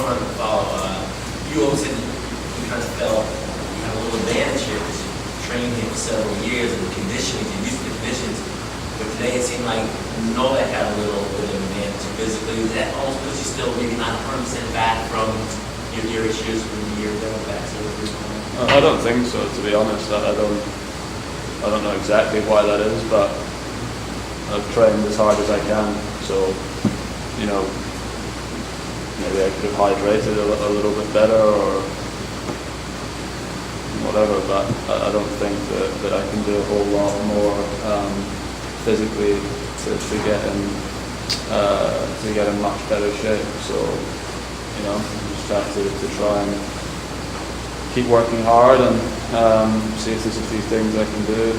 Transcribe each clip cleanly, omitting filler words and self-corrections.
one on the follow. You always said you kind of felt you had a little advantage here because you trained him for several years and the conditioning, you're used to the conditions. But today it seemed like Novak had a little bit of advantage physically. Is that almost because you're still maybe not 100% back from your issues from the year ago back surgery? I don't think so, to be honest. I don't know exactly why that is, but I've trained as hard as I can. So, you know, maybe I could have hydrated a little bit better or whatever, but I don't think that I can do a whole lot more physically to get in much better shape. So, you know, just have to try and keep working hard and see if there's a few things I can do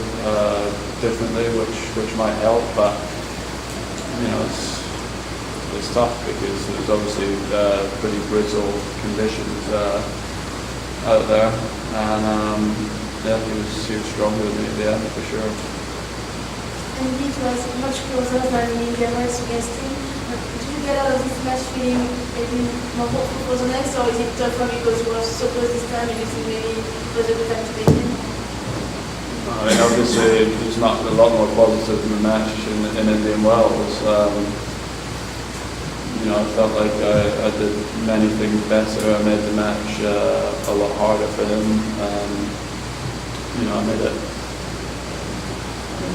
differently, which might help. But you know, it's tough because there's obviously pretty brutal conditions out there, and yeah, he was stronger than me at the end for sure. And it was much closer than in the race against him. Did you get out of this match feeling maybe more hopeful for the next, or is it tougher because you were so close this time and you think maybe it was a good time to beat him? I mean, obviously, there's not a lot more positive in the match in Indian Wells. You know, I felt like I did many things better. I made the match a lot harder for him. You know, I made it.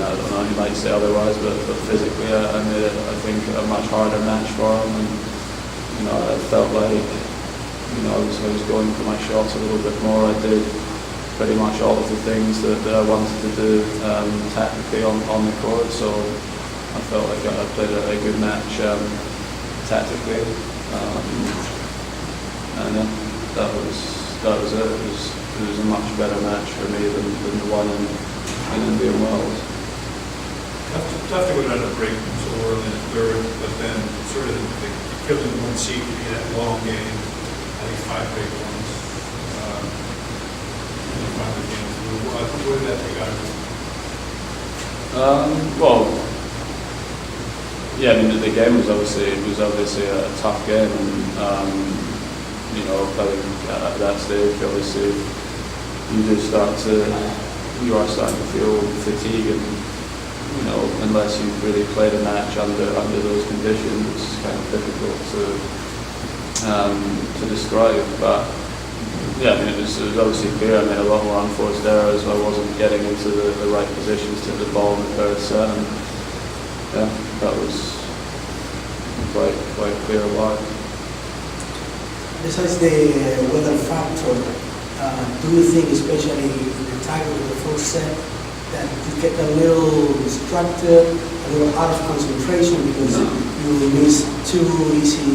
I don't know, he might say otherwise, but physically I made it, I think, a much harder match for him. And you know, I felt like, you know, I was going for my shots a little bit more. I did pretty much all of the things that I wanted to do tactically on the court. So I felt like I played a good match tactically, and yeah, that was it. It was a much better match for me than the one in Indian Wells. Tough to go down to break so early in the third, but then sort of the killing one seed to be that long game. I think 5 big ones. And then finally came through. Where did that take out of you? Well, yeah, I mean the game was obviously a tough game, and you know, I think at that stage, obviously, you are starting to feel fatigue, and you know, unless you've really played a match under those conditions, it's kind of difficult to describe. But yeah, I mean, it was obviously clear I made a lot more unforced errors. I wasn't getting into the right positions to hit the ball in the third set, and yeah, that was quite clear why. Besides the weather factor, do you think, especially in the tie of the first set, that you get a little distracted, a little out of concentration because you miss 2 easy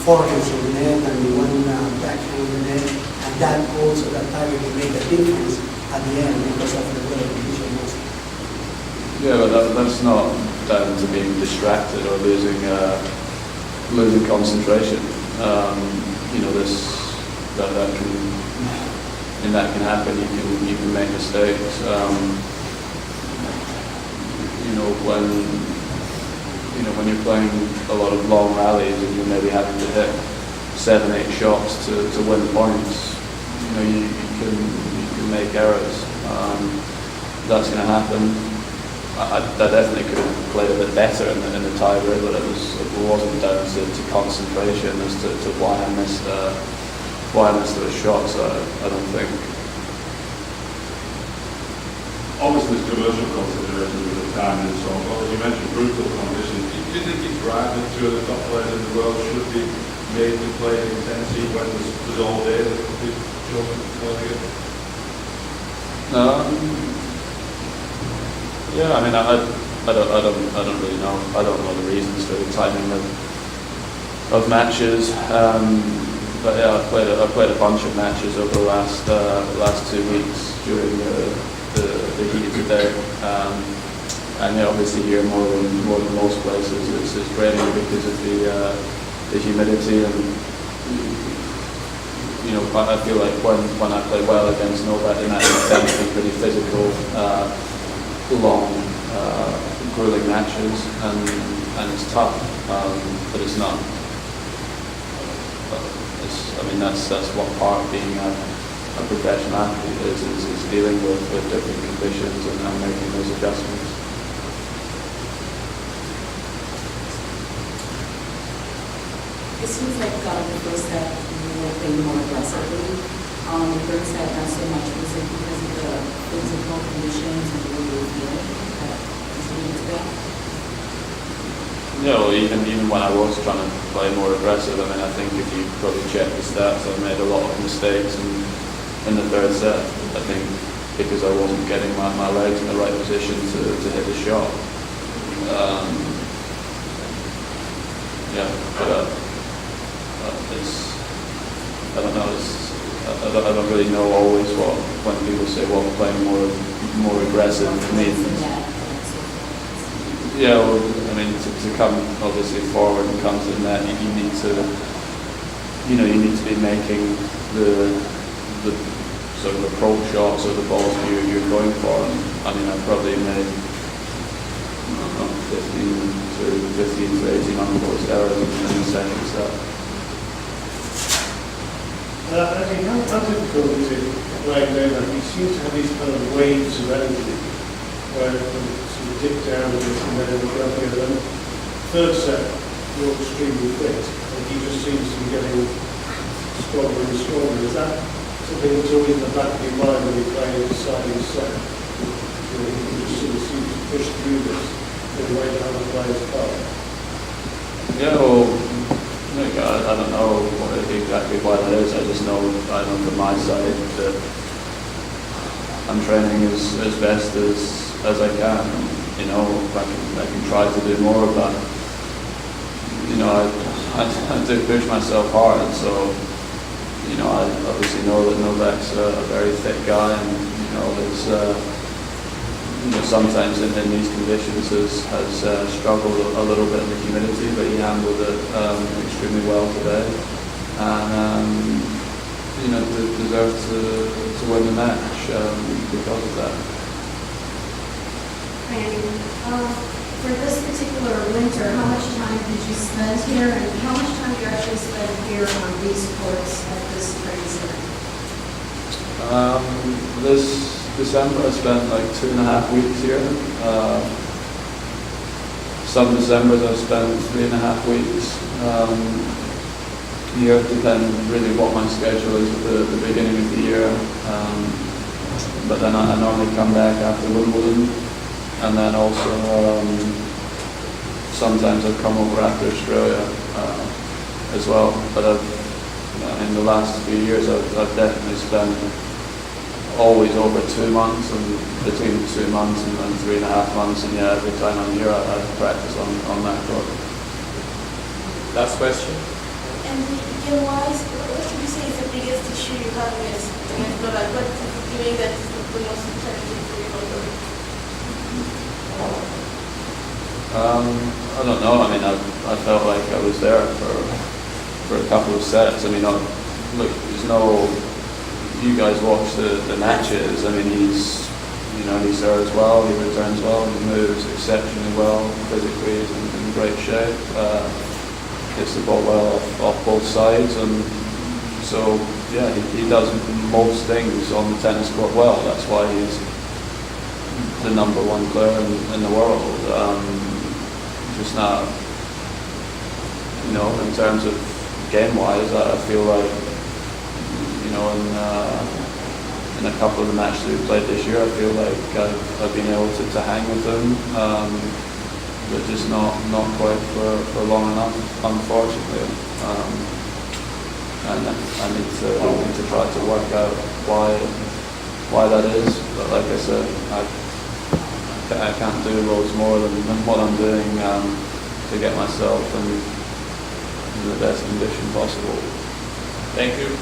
forehands in the net and 1 backhand in the net, and that also that time will make a difference at the end because of the weather condition also. Yeah, but that's not down to being distracted or losing concentration. You know, that can happen. You can make mistakes. You know, when you're playing a lot of long rallies and you're maybe having to hit 7-8 shots to win points, you know, you can make errors. That's going to happen. I definitely could have played a bit better in the tiebreak, but it wasn't down to concentration as to why I missed those shots. I don't think. Obviously, there's commercial considerations with the time and so on. But you mentioned brutal conditions. Do you think it's right that 2 of the top players in the world should be made to play in intensity when there's all day that the children play together? Yeah, I mean, I don't really know. I don't know the reasons for the timing of matches. But yeah, I played a bunch of matches over the last 2 weeks during the heat of the day, and yeah, obviously here more than most places it's draining because of the humidity, and you know, I feel like when I play well against Novak, the matches tend to be pretty physical, long, grueling matches, and it's tough, but it's not. I mean, that's what part of being a professional athlete is dealing with different conditions and making those adjustments. It seems like the first set you were playing more aggressively. The third set not so much. Was it because of the physical conditions and the way you were feeling that is leading to that? You know, even when I was trying to play more aggressive, I mean, I think if you probably check the stats, I made a lot of mistakes in the third set. I think because I wasn't getting my legs in the right position to hit the shot. But it's, I don't know, I don't really know always when people say, well, playing more aggressive means. Yeah, well, I mean, to come obviously forward and come to the net, you need to, you need to be making the sort of approach shots or the balls you're going for. And, I mean, I probably made 15 to 18 unforced errors in the second set. Actually, how difficult is it playing Novak? He seems to have these kind of waves of energy where it can sort of dip down a bit and then it'll go up again. Third set, you're extremely fit, and he just seems to be getting stronger and stronger. Is that something that's always in the back of your mind when you're playing a deciding set? You can just sort of seem to push through this in a way that other players can't. Yeah, well, I don't know exactly why that is. I just know, from my side that I'm training as best as I can. I can try to do more, but I do push myself hard. So I obviously know that Novak's a very fit guy, and sometimes in these conditions has struggled a little bit in the humidity, but he handled it extremely well today, and deserved to win the match because of that. Randy, for this particular winter, how much time did you spend here, and how much time do you actually spend here on these courts at this training center? This December I spent like 2.5 weeks here. Some Decembers I spent 3.5 weeks. Here depends really what my schedule is at the beginning of the year. But then I normally come back after Wimbledon, and then also sometimes I've come over after Australia as well. But in the last few years I've definitely spent always over 2 months, and between 2 months and 3.5 months, and every time I'm here I practice on that court. Last question. And game-wise, what would you say is the biggest issue you have against Novak? What is doing that is the most challenging for you? I don't know. I mean, I felt like I was there for a couple of sets. I mean, look, there's no. You guys watch the matches. I mean, he's serves well, he returns well, he moves exceptionally well. Physically, he's in great shape. Hits the ball well off both sides, and so yeah, he does most things on the tennis court well. That's why he's the #1 player in the world. Just now, in terms of game-wise, I feel like. In a couple of the matches we've played this year, I feel like I've been able to hang with them, but just not quite for long enough, unfortunately. And I need to try to work out why that is. But like I said, I can't do loads more than what I'm doing to get myself in the best condition possible. Thank you.